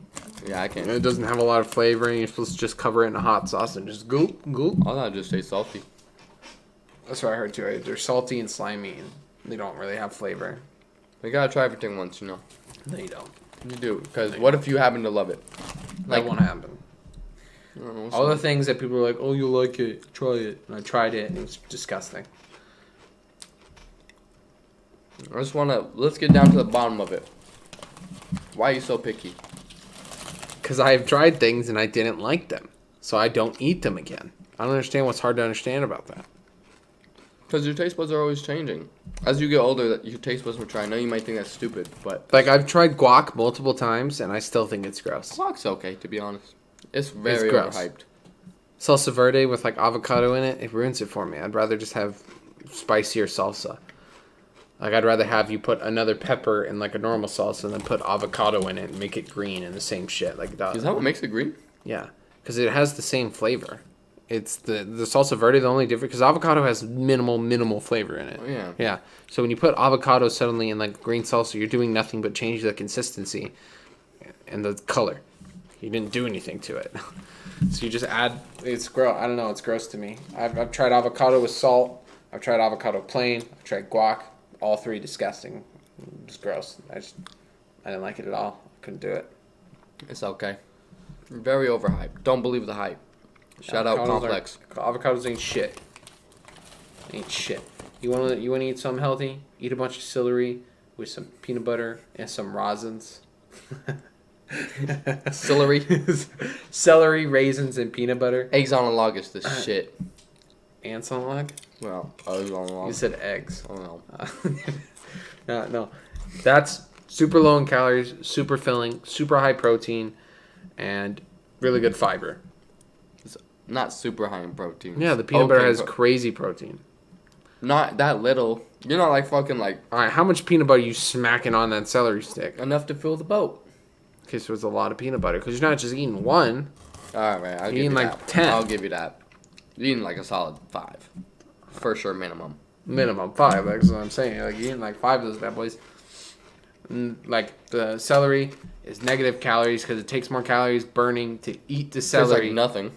Yeah, I And can't. it doesn't have a lot of flavoring. You're supposed to just cover it in a hot sauce and just goop, goop. I thought it just tastes salty. That's what I heard too. Right? They're salty and slimy, and they don't really have flavor. You gotta try everything once, you know. No, you don't. You do, because what if you happen to love it? That won't happen. I don't know, All the things that people are like, oh, you like it, try it. And I tried it, and it was disgusting. let's get down to the bottom of it. Why are you so picky? Because I've tried things and I didn't like them. So I don't eat them again. I don't understand what's hard to understand about that. Because your taste buds are always changing. As you get older, your taste buds will try. I know you might think that's stupid, but Like, I've tried guac multiple times, and I still think it's gross. guac's okay, to be honest. It's very gross. overhyped. Salsa verde with, like, avocado in it, it ruins it for me. I'd rather just have spicier salsa. Like, I'd rather have you put another pepper in, like, a normal salsa and then put avocado in it and make it green and the same shit. Like, Is that what makes it green? Yeah, because it has the same flavor. It's the salsa verde, the only difference, because avocado has minimal flavor in it. Oh, yeah. Yeah. So when you put avocado suddenly in like green salsa, you're doing nothing but change the consistency and the color. You didn't do anything to it. So you just add. It's gross. I don't know. It's gross to me. I've tried avocado with salt. I've tried avocado plain. I've tried guac. All three disgusting. It's gross. I didn't like it at all. Couldn't do it. It's okay. Very overhyped. Don't believe the hype. Shout out Complex. Avocados ain't shit. Ain't shit. You wanna eat something healthy? Eat a bunch of celery with some peanut butter and some raisins. Celery. Celery, raisins, and peanut butter. Eggs on a log is the shit. Ants on a log? Well, eggs on a log. You said eggs. Oh, no. No. That's super low in calories, super filling, super high protein, and really good fiber. It's not super high in protein. Yeah, the peanut butter has crazy protein. Not that little. You're not like fucking like Alright, how much peanut butter are you smacking on that celery stick? enough to fill the boat. Okay, so it's a lot of peanut butter. Because you're not just eating one. Alright, I'll give you eating like that. 10. I'll give you that. You're eating like a solid 5. For sure, minimum. Minimum 5. That's what I'm saying. Like, you're eating like 5 of those bad boys. Like, the celery is negative calories because it takes more calories burning to eat the Tastes celery. like nothing.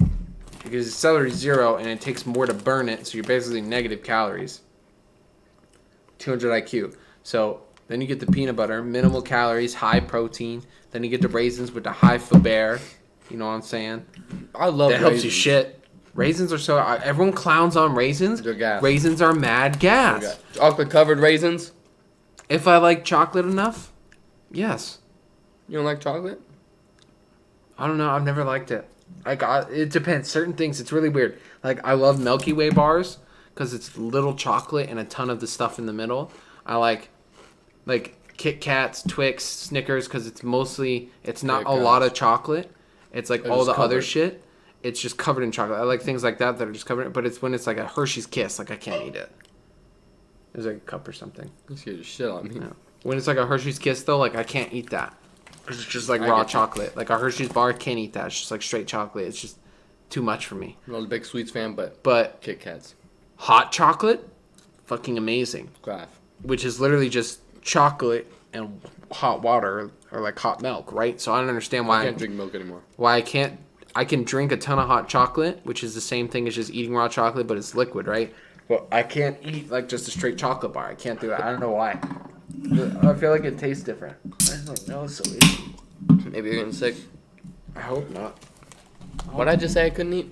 Because celery's 0 and it takes more to burn it, so you're basically negative calories. 200 IQ. So then you get the peanut butter, minimal calories, high protein. Then you get the raisins with the high fiber. You know what I'm saying? I love That helps you shit. Raisins are so... everyone clowns on raisins. They're gas. Raisins are mad gas. Chocolate covered raisins? If I like chocolate enough, yes. You don't like chocolate? I don't know. I've never liked it. It depends. Certain things, it's really weird. Like, I love Milky Way bars because it's little chocolate and a ton of the stuff in the middle. I like Kit Kats, Twix, Snickers because it's not a lot of chocolate. It's like all the other shit. It's just covered in chocolate. I like things like that are just covered. But it's when it's like a Hershey's Kiss, like I can't eat it. There's like a cup or something. You scared the shit on me. Yeah. When it's like a Hershey's Kiss though, like I can't eat that. It's just like raw chocolate. Like a Hershey's bar, can't eat that. It's just like straight chocolate. It's just too much for me. I'm not a big sweets fan, but Kit Kats. Hot chocolate, fucking amazing. Graph. Which is literally just chocolate and hot water or like hot milk, right? So I don't understand why I can't drink milk anymore. Why I can drink a ton of hot chocolate, which is the same thing as just eating raw chocolate, but it's liquid, right? But I can't eat like just a straight chocolate bar. I can't do that. I don't know why. I feel like it tastes different. I don't know. It's so easy. Maybe you're getting sick. I hope not. What did I just say I couldn't eat?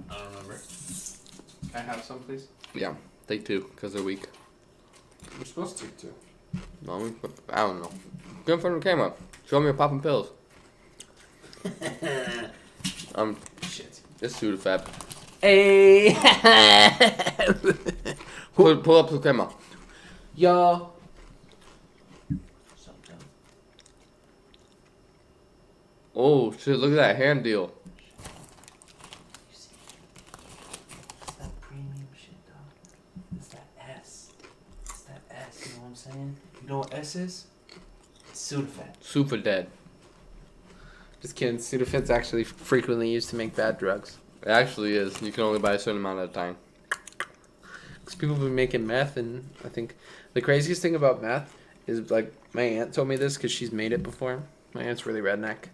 I don't remember. Can I have some, please? Yeah, take 2 because they're weak. We're supposed to take 2. No, I don't know. Get in front of the camera. Show me your popping pills. Shit. It's Sudafed. Hey. Pull up the camera. Yo. Oh, Oh shit! Look at that hand deal. You see? It's that premium shit, dog. It's that S. It's that S. You know what I'm saying? You know what S is? It's Sudafed. Super dead. Just kidding. Sudafed's actually frequently used to make bad drugs. It actually is. You can only buy a certain amount at a time. Because people have been making meth, and I think the craziest thing about meth is, like, my aunt told me this because she's made it before. My aunt's really redneck.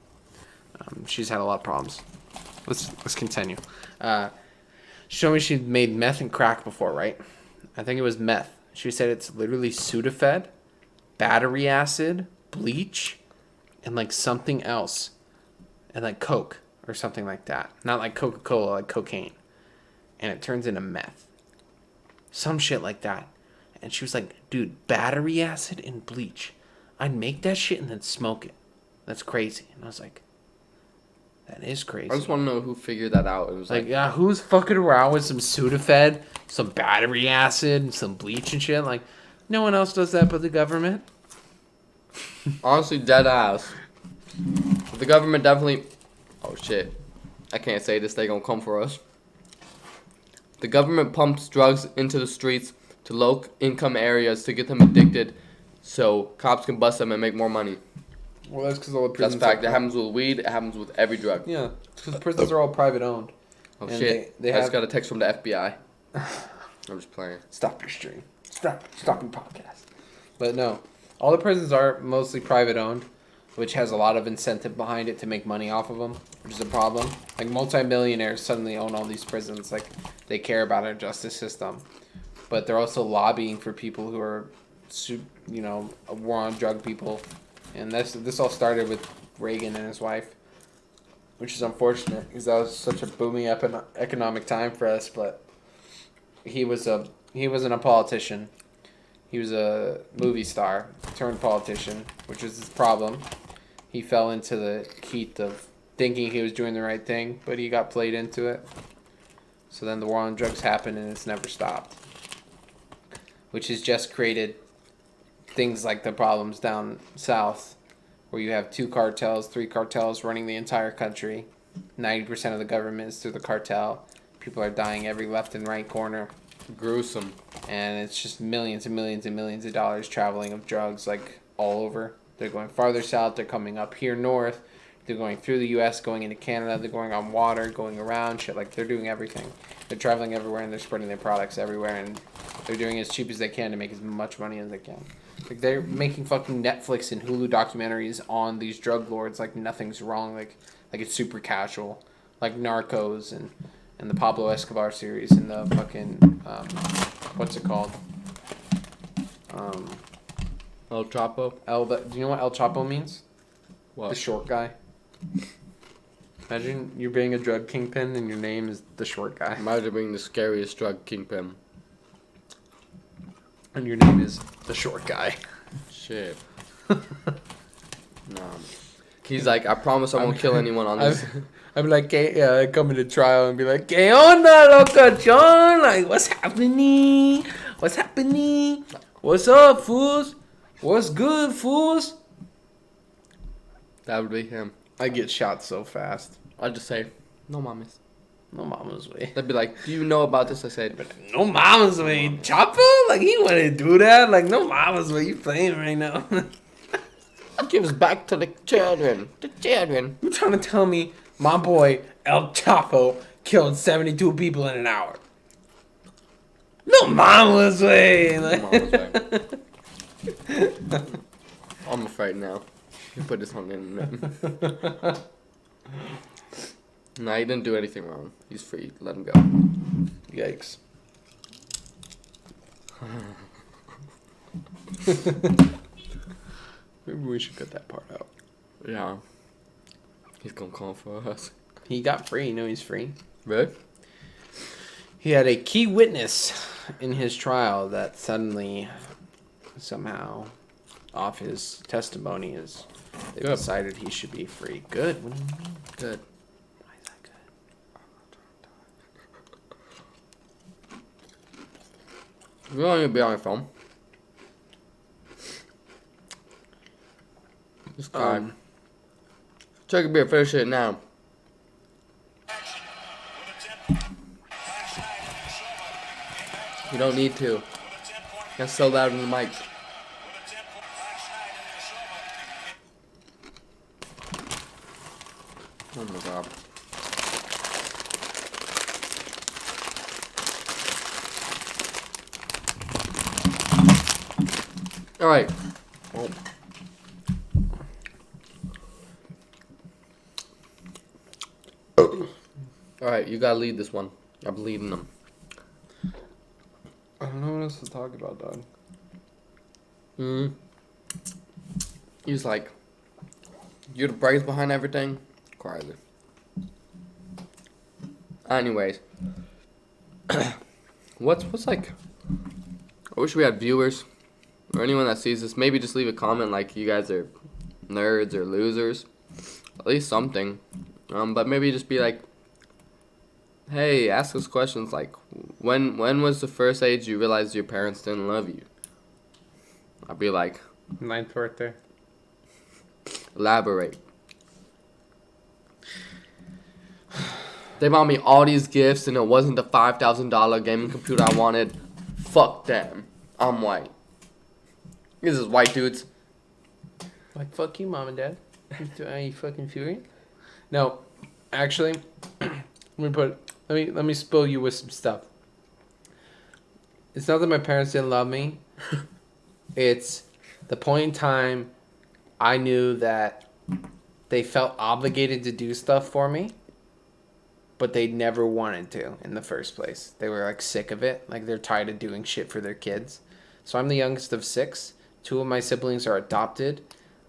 She's had a lot of problems. Let's continue. She told me she'd made meth and crack before, right? I think it was meth. She said it's literally Sudafed, battery acid, bleach, and like something else, and like Coke or something like that. Not like Coca-Cola, like cocaine. And it turns into meth. Some shit like that. And she was like, dude, battery acid and bleach. I'd make that shit and then smoke it. That's crazy. And I was like, that is crazy. I just want to know who figured that out. It was like yeah, who's fucking around with some Sudafed, some battery acid, and some bleach and shit? Like, no one else does that but the government. honestly dead ass. The government definitely. Oh shit! I can't say this. They gonna come for us. The government pumps drugs into the streets to low-income areas to get them addicted, so cops can bust them and make more money. Well, that's because all the That's prisons. fact. It happens with weed. It happens with every drug. Yeah, because prisons are all private owned. Oh And shit! they I just have- got a text from the FBI. I'm just playing. Stop your stream. Stop your podcast. But no, all the prisons are mostly private owned, which has a lot of incentive behind it to make money off of them, which is a problem. Like, multimillionaires suddenly own all these prisons. Like, they care about our justice system, but they're also lobbying for people who are, a war on drug people. And this all started with Reagan and his wife, which is unfortunate because that was such a booming economic time for us. But he wasn't a politician. He was a movie star turned politician, which was his problem. He fell into the heat of thinking he was doing the right thing, but he got played into it. So then the war on drugs happened, and it's never stopped, which has just created things like the problems down south, where you have 2 cartels, 3 cartels running the entire country. 90% of the government is through the cartel. People are dying every left and right corner. Gruesome. And it's just millions and millions and millions of dollars traveling of drugs, like, all over. They're going farther south. They're coming up here north. They're going through the U.S., going into Canada. They're going on water, going around, shit. Like, they're doing everything. They're traveling everywhere, and they're spreading their products everywhere. And they're doing it as cheap as they can to make as much money as they can. Like, they're making fucking Netflix and Hulu documentaries on these drug lords like nothing's wrong. Like it's super casual. Like Narcos and the Pablo Escobar series and the fucking, what's it called? El Chapo. Do you know what El Chapo means? What? The short guy. Imagine you're being a drug kingpin and your name is the short guy. Imagine being the scariest drug kingpin. And your name is the short guy. Shit. No. He's like, I promise I won't kill anyone on this. I'd be like, come into trial and be like, ¿Qué onda, locochón? Like, what's happening? What's happening? What's up, fools? What's good, fools? That would be him. I get shot so fast. I'd just say, no mames. No mama's way. They'd be like, do you know about this? I said, No mama's way. Chapo? Like, he wouldn't do that. Like, no mama's way. You playing right now. gives back to the children. The children. You trying to tell me my boy El Chapo killed 72 people in an hour? No mama's way. No mama's way. I'm afraid now. You put this on the internet. Nah, he didn't do anything wrong. He's free. Let him go. Yikes. Maybe we should cut that part out. Yeah. He's gonna call for us. He got free. You know he's free. Really? He had a key witness in his trial that suddenly, somehow, off his testimony, they decided he should be free. Good. What do you mean? Good. Why is that good? We don't need to be on the phone. This guy Take a beer, finish it now. You don't need to. That's so loud in the mic. Oh my god. Alright. Oh. Alright, you gotta lead this one. I'm leading them. I don't know what else to talk about, dog. He's like, you're the brains behind everything? Crazy. Anyways. what's like, I wish we had viewers, or anyone that sees this, maybe just leave a comment like you guys are nerds or losers. At least something. But maybe just be like, hey, ask us questions like, when was the first age you realized your parents didn't love you? I'd be like, 9th birthday. Elaborate. They bought me all these gifts and it wasn't the $5,000 gaming computer I wanted. Fuck them. I'm white. This is white dudes. Like, fuck you, mom and dad. Are you fucking furious? No, actually, let me spill you with some stuff. It's not that my parents didn't love me. It's the point in time I knew that they felt obligated to do stuff for me, but they never wanted to in the first place. They were like sick of it. Like they're tired of doing shit for their kids. So I'm the youngest of 6. 2 of my siblings are adopted.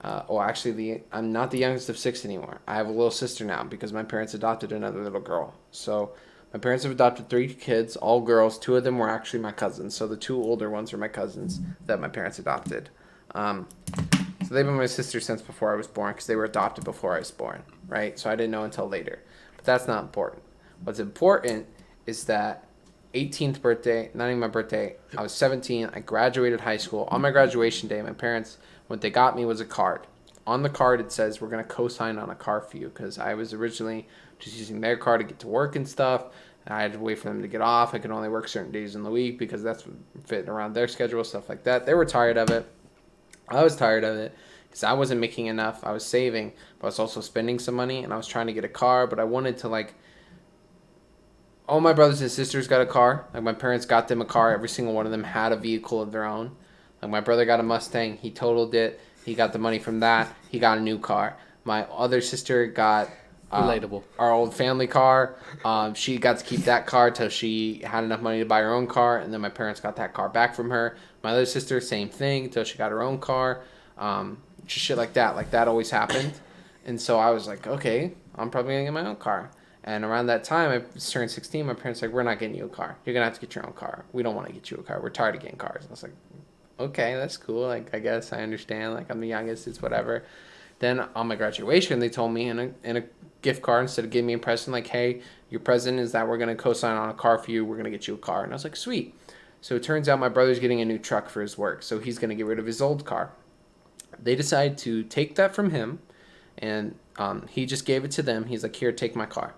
I'm not the youngest of 6 anymore. I have a little sister now because my parents adopted another little girl. So my parents have adopted 3 kids, all girls. 2 of them were actually my cousins. So the 2 older ones are my cousins that my parents adopted. So they've been my sister since before I was born because they were adopted before I was born, right? So I didn't know until later. But that's not important. What's important is that 18th birthday, not even my birthday, I was 17. I graduated high school. On my graduation day, my parents, what they got me was a card. On the card, it says, we're going to co-sign on a car for you because I was originally just using their car to get to work and stuff. I had to wait for them to get off. I could only work certain days in the week because that's what fit around their schedule, stuff like that. They were tired of it. I was tired of it because I wasn't making enough. I was saving, but I was also spending some money, and I was trying to get a car, but I wanted to, like, all my brothers and sisters got a car. Like, my parents got them a car. Every single one of them had a vehicle of their own. Like, my brother got a Mustang. He totaled it. He got the money from that. He got a new car. My other sister got Relatable. Our old family car. She got to keep that car till she had enough money to buy her own car, and then my parents got that car back from her. My other sister, same thing, till she got her own car. Just shit like that. Like, that always happened. And so I was like, okay, I'm probably going to get my own car. And around that time, I turned 16, my parents were like, we're not getting you a car. You're going to have to get your own car. We don't want to get you a car. We're tired of getting cars. I was like, okay, that's cool. Like, I guess I understand. Like, I'm the youngest. It's whatever. Then on my graduation, they told me in a gift card, instead of giving me a present, like, hey, your present is that we're going to co-sign on a car for you. We're going to get you a car. And I was like, sweet. So it turns out my brother's getting a new truck for his work. So he's going to get rid of his old car. They decided to take that from him. And he just gave it to them. He's like, here, take my car.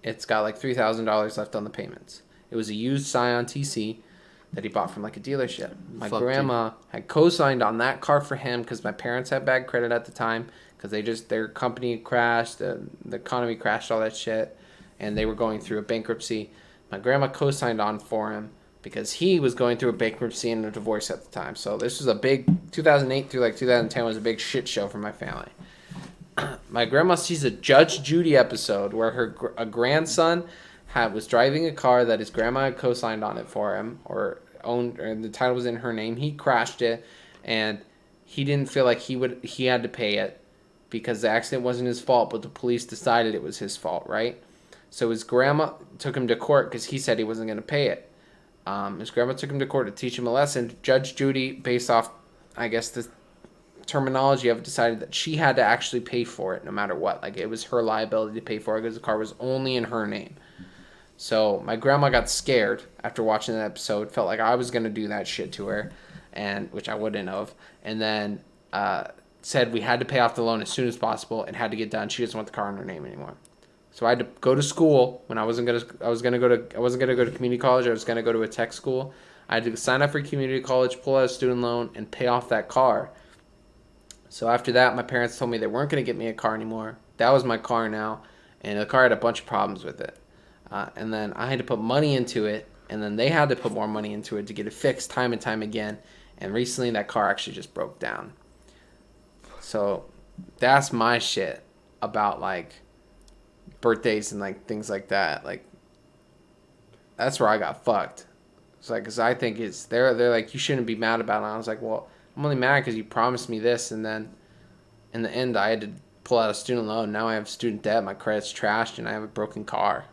It's got like $3,000 left on the payments. It was a used Scion TC that he bought from like a dealership. My grandma had co-signed on that car for him because my parents had bad credit at the time because their company crashed, the economy crashed, all that shit, and they were going through a bankruptcy. My grandma co-signed on for him because he was going through a bankruptcy and a divorce at the time. So this was a big 2008 through like 2010 was a big shit show for my family. My grandma sees a Judge Judy episode where a grandson was driving a car that his grandma had co-signed on it for him or owned, or the title was in her name. He crashed it, and he didn't feel like he had to pay it because the accident wasn't his fault, but the police decided it was his fault, right? So his grandma took him to court because he said he wasn't going to pay it. His grandma took him to court to teach him a lesson. Judge Judy, based off, I guess, the terminology of it, decided that she had to actually pay for it no matter what. Like, it was her liability to pay for it because the car was only in her name. So my grandma got scared after watching that episode, felt like I was going to do that shit to her, and which I wouldn't have. And then said we had to pay off the loan as soon as possible and had to get done. She doesn't want the car in her name anymore. So I had to go to school when I wasn't gonna go to community college. I was gonna go to a tech school. I had to sign up for community college, pull out a student loan, and pay off that car. So after that, my parents told me they weren't gonna get me a car anymore. That was my car now, and the car had a bunch of problems with it. And then I had to put money into it, and then they had to put more money into it to get it fixed time and time again. And recently, that car actually just broke down. So that's my shit about like birthdays and like things like that. Like that's where I got fucked. It's like, cause I think they're like, you shouldn't be mad about it. And I was like, well, I'm only mad because you promised me this, and then in the end I had to pull out a student loan. Now I have student debt. My credit's trashed, and I have a broken car.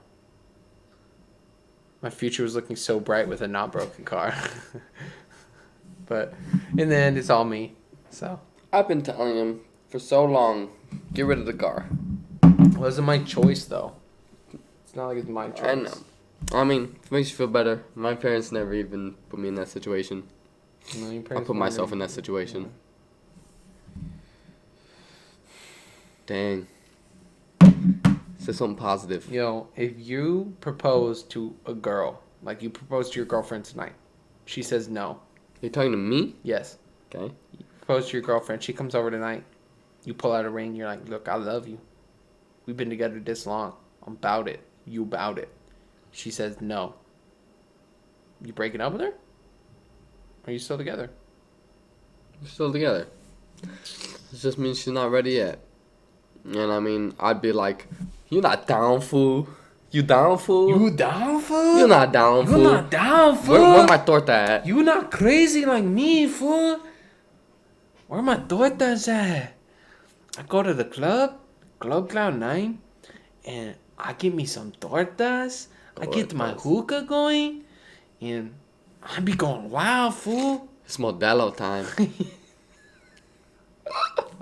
My future was looking so bright with a not broken car. But in the end, it's all me. So I've been telling him for so long, get rid of the car. it wasn't my choice though. It's not like it's my choice. I know. I mean, if it makes you feel better, my parents never even put me in that situation. No, I put myself in that situation. Dang. Say something positive. Yo, if you propose to a girl, like you propose to your girlfriend tonight, she says no. You're talking to me? Yes. Okay. You propose to your girlfriend, she comes over tonight. You pull out a ring, you're like, look, I love you. We've been together this long. I'm about it. You about it. She says no. You breaking up with her? Or are you still together? We're still together. It just means she's not ready yet. And I mean, I'd be like, you not down, fool. You down, fool? You down, fool? You not down, fool. You not down, fool? Where my torta at? You not crazy like me, fool? Where my tortas at? I go to the club, Club Cloud 9, and I get me some tortas. I get my hookah going, and I be going wild, fool. It's Modelo time.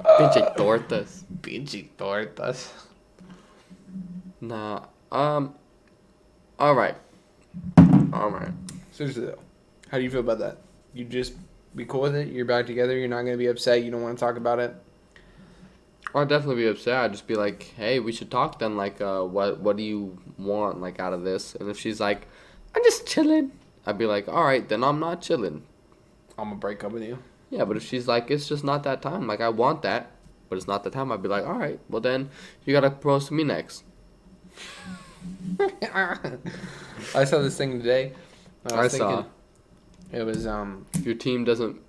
Pinche tortas. Pinche tortas. Nah. Alright. Seriously though, how do you feel about that? You just be cool with it? You're back together? You're not going to be upset? You don't want to talk about it? I'd definitely be upset. I'd just be like, hey, we should talk then. Like, what do you want, like, out of this? And if she's like, I'm just chilling, I'd be like, all right, then I'm not chilling. I'm going to break up with you. Yeah, but if she's like, it's just not that time. Like, I want that, but it's not the time. I'd be like, all right, well, then you got to propose to me next. I saw this thing today. I saw. It was, If your team doesn't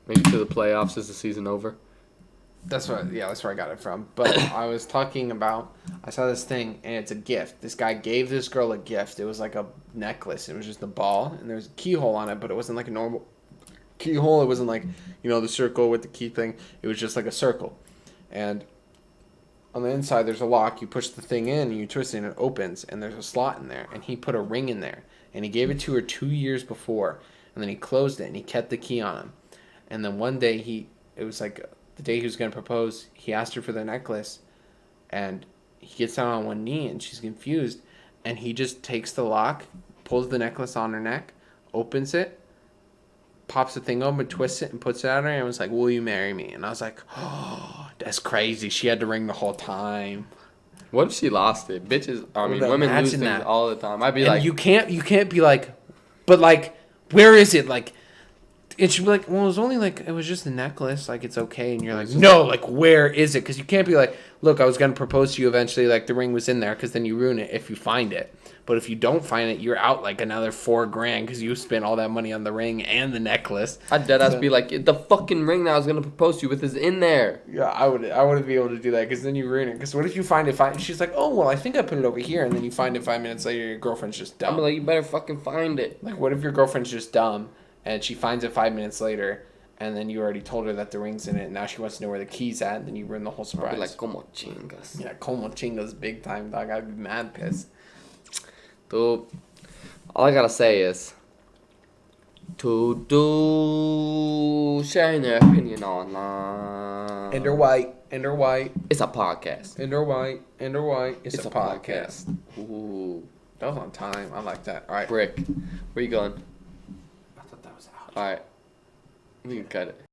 make it to the playoffs, is the season over? that's where I got it from. But I was talking about, I saw this thing, and it's a gift. This guy gave this girl a gift. It was like a necklace. It was just a ball, and there was a keyhole on it, but it wasn't like a normal keyhole. It wasn't like, the circle with the key thing. It was just like a circle. And on the inside, there's a lock. You push the thing in, and you twist it, and it opens, and there's a slot in there. And he put a ring in there, and he gave it to her 2 years before, and then he closed it, and he kept the key on him. And then one day, it was like the day he was going to propose, he asked her for the necklace, and he gets down on one knee, and she's confused, and he just takes the lock, pulls the necklace on her neck, opens it, pops the thing open, twists it, and puts it on her, and was like, will you marry me? And I was like, oh, that's crazy. She had the ring the whole time. What if she lost it? Bitches, women lose things all the time. I'd be and like... You can't be like, but like, where is it? Like, it should be like, well, it was just a necklace. Like, it's okay. And you're like, no, like, where is it? Because you can't be like, look, I was going to propose to you eventually. Like, the ring was in there, because then you ruin it if you find it. But if you don't find it, you're out like another $4,000 because you spent all that money on the ring and the necklace. I'd deadass be like, the fucking ring that I was going to propose to you with is in there. Yeah, I wouldn't be able to do that, because then you ruin it. Because what if you find it, she's like, oh, well, I think I put it over here, and then you find it 5 minutes later, your girlfriend's just dumb. I'd be like, you better fucking find it. Like, what if your girlfriend's just dumb, and she finds it 5 minutes later, and then you already told her that the ring's in it, and now she wants to know where the key's at, and then you ruin the whole surprise. I'd be like, como chingas. Yeah, como chingas big time, dog. I'd be mad pissed. Dude, all I gotta say is, to do sharing their opinion online. Ender White. It's a podcast. Ender White. It's a podcast. Ooh. That was on time. I like that. All right. Brick, where you going? I thought that was out. All right. We can cut it.